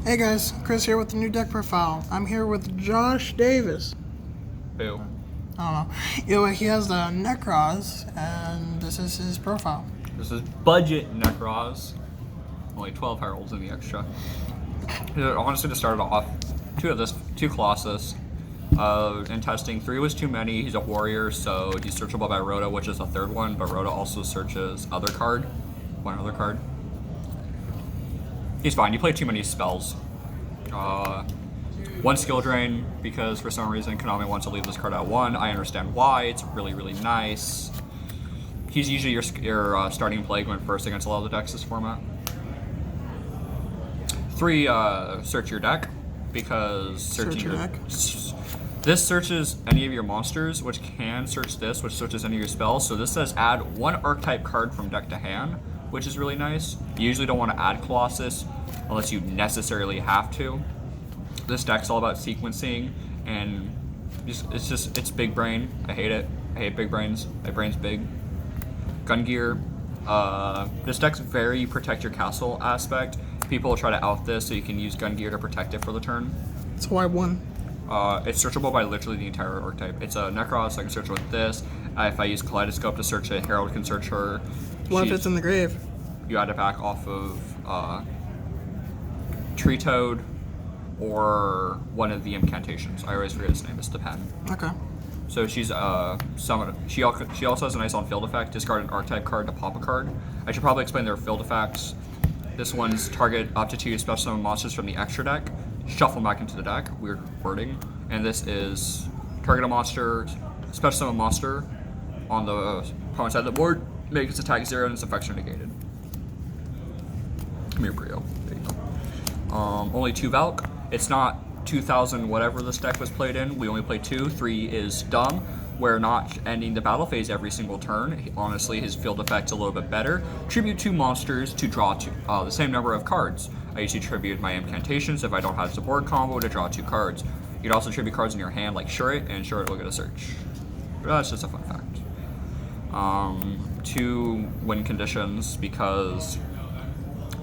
Hey guys, Chris here with the new deck profile. I'm here with Josh Davis. Who? I don't know. He has the Nekroz, and this is his profile. This is budget Nekroz. Only 12 heralds in the extra. Honestly, to start it off, two Colossus. In testing, 3 was too many. He's a warrior, so he's searchable by Rhoda, which is the third one, but Rhoda also searches one other card. He's fine. You play too many spells. One skill drain, because for some reason Konami wants to leave this card at 1. I understand why. It's really, really nice. He's usually your starting plague when first against a lot of the decks this format. 3, search your deck, because this searches any of your monsters, which can search this, which searches any of your spells. So this says add 1 archetype card from deck to hand, which is really nice. You usually don't want to add Colossus unless you necessarily have to. This deck's all about sequencing, and it's big brain. I hate it. I hate big brains. My brain's big. Gun gear. This deck's very protect your castle aspect. People will try to out this so you can use gun gear to protect it for the turn. So why 1? It's searchable by literally the entire archetype. It's a Nekroz, so I can search with this. If I use Kaleidoscope to search it, Herald can search her. What if it's in the grave? You add it back off of Tree Toad or one of the Impcantations. I always forget its name. It's the pen. Okay. So she's summon. She also has a nice on field effect. Discard an archetype card to pop a card. I should probably explain their field effects. This one's target up to 2 special summon monsters from the extra deck. Shuffle them back into the deck. Weird wording. And this is target a monster, special summon monster on the opponent's side of the board. Make its attack 0 and its effects are negated. Come here, Brio. There you go. Only 2 Valk. It's not 2000 whatever this deck was played in. We only play 2. 3 is dumb. We're not ending the battle phase every single turn. Honestly, his field effect's a little bit better. Tribute 2 monsters to draw the same number of cards. I usually tribute my Incantations if I don't have support combo to draw 2 cards. You can also tribute cards in your hand like Shurit, and Shurit will get a search. But that's just a fun fact. 2 win conditions, because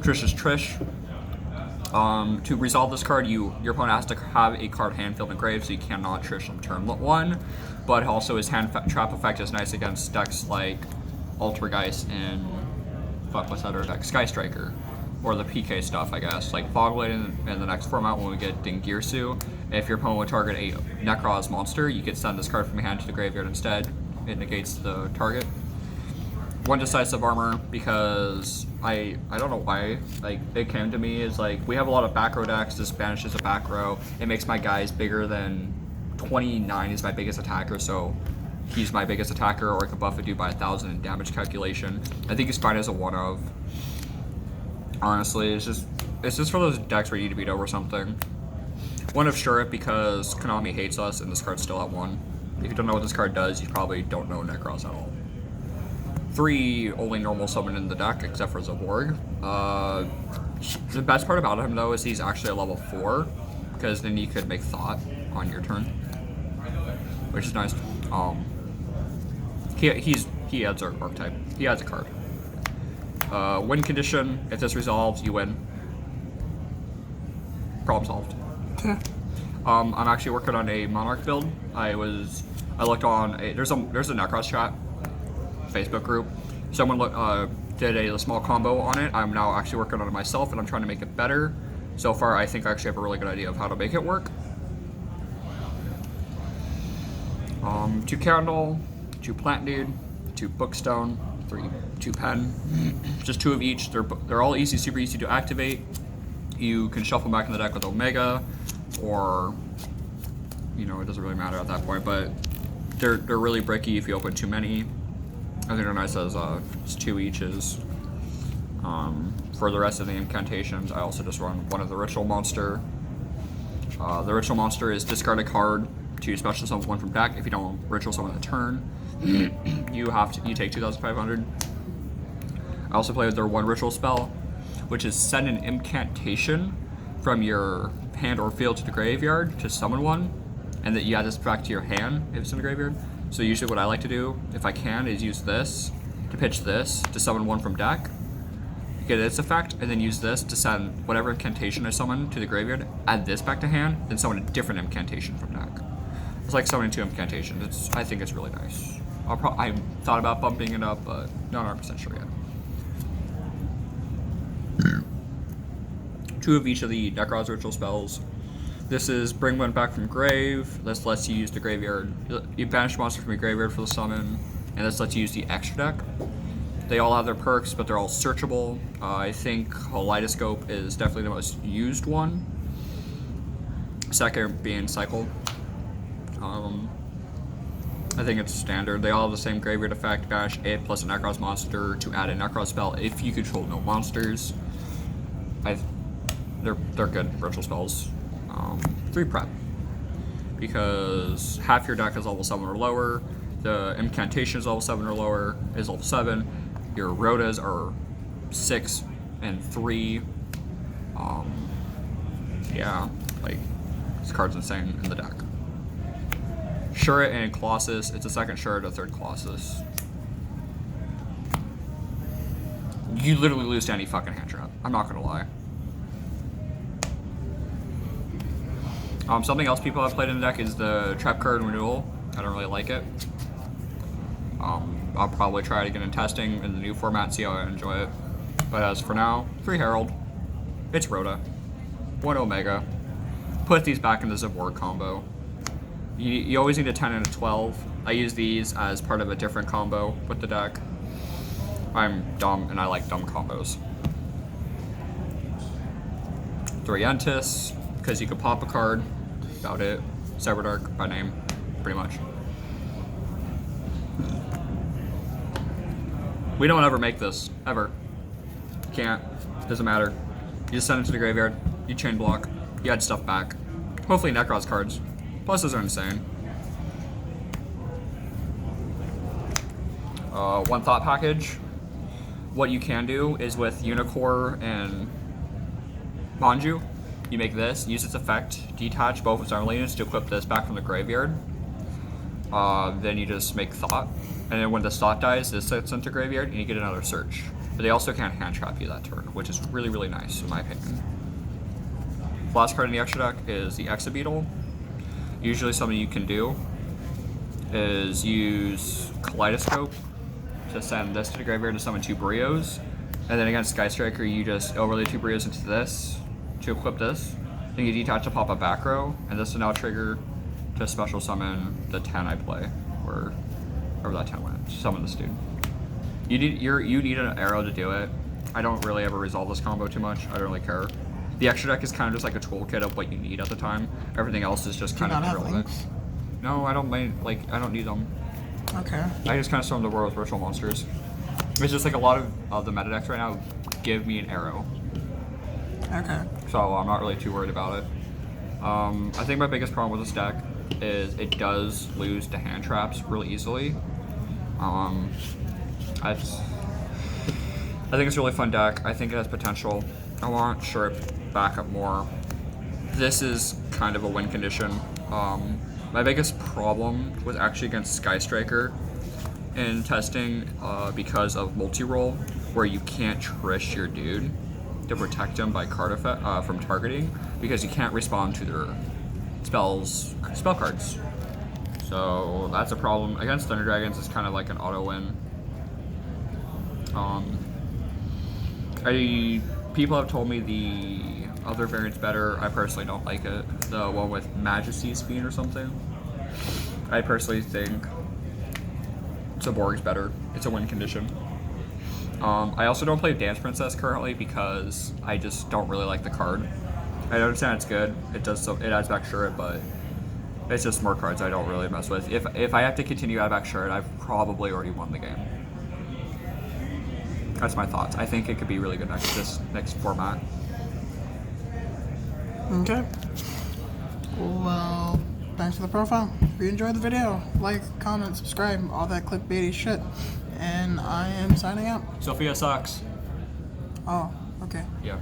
Trish is Trish. To resolve this card, your opponent has to have a card hand filled in grave, so you cannot Trish on turn 1. But also his hand trap effect is nice against decks like Altergeist and what's that other deck? Sky Striker, or the PK stuff, I guess, like Fogblade in the next format when we get Dingirsu. If your opponent would target a Nekroz monster, you could send this card from your hand to the graveyard instead. It negates the target. 1 decisive armor, because I don't know why, like, it came to me is like, we have a lot of back row decks. This banishes a back row. It makes my guys bigger than 29 is my biggest attacker, so he's my biggest attacker, or I can buff a dude by 1,000 in damage calculation. I think he's fine as a 1-of. Honestly, it's just for those decks where you need to beat over something. 1 of Shurit, because Konami hates us and this card's still at 1. If you don't know what this card does, you probably don't know Nekroz at all. 3 only normal summon in the deck, except for Zaborg. The best part about him, though, is he's actually a level 4, because then you could make Thought on your turn, which is nice. He adds our archetype. He adds a card. Win condition. If this resolves, you win. Problem solved. Okay. I'm actually working on a Monarch build. I looked on there's a Nekroz chat Facebook group. Someone did a small combo on it. I'm now actually working on it myself, and I'm trying to make it better. So far, I think I actually have a really good idea of how to make it work. 2 Candle, 2 Plant Dude, 2 Bookstone, 2 Pen. Just 2 of each. They're all easy, super easy to activate. You can shuffle back in the deck with Omega, or it doesn't really matter at that point. But they're really bricky if you open too many. I think they're nice as 2 eaches. For the rest of the incantations, I also just run 1 of the Ritual Monster. The Ritual Monster is discard a card to special summon 1 from deck. If you don't Ritual Summon a turn, you take 2,500. I also play with their 1 Ritual spell, which is send an Incantation from your hand or field to the graveyard to summon 1, and that you add this back to your hand if it's in the graveyard. So usually what I like to do, if I can, is use this to pitch this to summon 1 from deck. get its effect, and then use this to send whatever incantation I summon to the graveyard, add this back to hand, then summon a different incantation from deck. It's like summoning 2 incantations. I think it's really nice. I thought about bumping it up, but not 100% sure yet. 2 of each of the Nekroz ritual spells. This is bring one back from grave. This lets you use the graveyard. You banish monster from your graveyard for the summon, and this lets you use the extra deck. They all have their perks, but they're all searchable. I think Kaleidoscope is definitely the most used one. Second being Cycle. I think it's standard. They all have the same graveyard effect. Banish it plus a Nekroz monster to add a Nekroz spell if you control no monsters. They're good ritual spells. 3 prep, because half your deck is level 7 or lower. The Impcantation is level 7 or lower, is level 7. Your Rotas are 6 and 3. Yeah, like, this card's insane in the deck. Shuret and Colossus. It's a second Shuret, a third Colossus. You literally lose to any fucking hand trap. I'm not gonna lie. Something else people have played in the deck is the Trap card Renewal. I don't really like it. I'll probably try it again in testing in the new format, see how I enjoy it. But as for now, 3 Herald. It's Rota. 1 Omega. Put these back into the Zivor combo. You always need a 10 and a 12. I use these as part of a different combo with the deck. I'm dumb and I like dumb combos. 3 Entis, because you can pop a card. About it. Cyberdark by name, pretty much. We don't ever make this, ever. Can't. Doesn't matter. You just send it to the graveyard, you chain block, you add stuff back. Hopefully Nekroz cards. Plus those are insane. 1 thought package. What you can do is with Unicore and Manju, you make this, use its effect, detach both its armor units to equip this back from the graveyard. Then you just make Thought, and then when the Thought dies, this sits into graveyard, and you get another search. But they also can't hand trap you that turn, which is really, really nice in my opinion. Last card in the extra deck is the Exabeetle. Usually something you can do is use Kaleidoscope to send this to the graveyard to summon 2 Brios, and then against Sky Striker you just overlay 2 Brios into this to equip this. Then you detach to pop a back row, and this will now trigger to special summon the 10 I play, or wherever that 10 went. Summon this dude. You need an arrow to do it. I don't really ever resolve this combo too much. I don't really care. The extra deck is kind of just like a toolkit of what you need at the time. Everything else is just kind of irrelevant. No, I don't mind. Like, I don't need them. Okay. I just kind of summon the world with ritual monsters. It's just like a lot of the meta decks right now give me an arrow. Okay. So I'm not really too worried about it. I think my biggest problem with this deck is it does lose to hand traps really easily. I think it's a really fun deck. I think it has potential. I want Shuret back up more. This is kind of a win condition. My biggest problem was actually against Sky Striker in testing because of multi-roll, where you can't Trish your dude to protect him by card effect from targeting, because you can't respond to their spell cards. So that's a problem. Against Thunder Dragons, it's kind of like an auto win. People have told me the other variant's better. I personally don't like it. The one with Majesty's Fiend or something. I personally think Zaborg's better. It's a win condition. I also don't play Dance Princess currently because I just don't really like the card. I understand it's good. It adds back Shuret, but it's just more cards I don't really mess with. If I have to continue to add back Shuret, I've probably already won the game. That's my thoughts. I think it could be really good next format. Okay. Well, thanks for the profile. If you enjoyed the video, like, comment, subscribe, all that clickbaity shit. And I am signing out. Sophia sucks. Oh, okay. Yeah.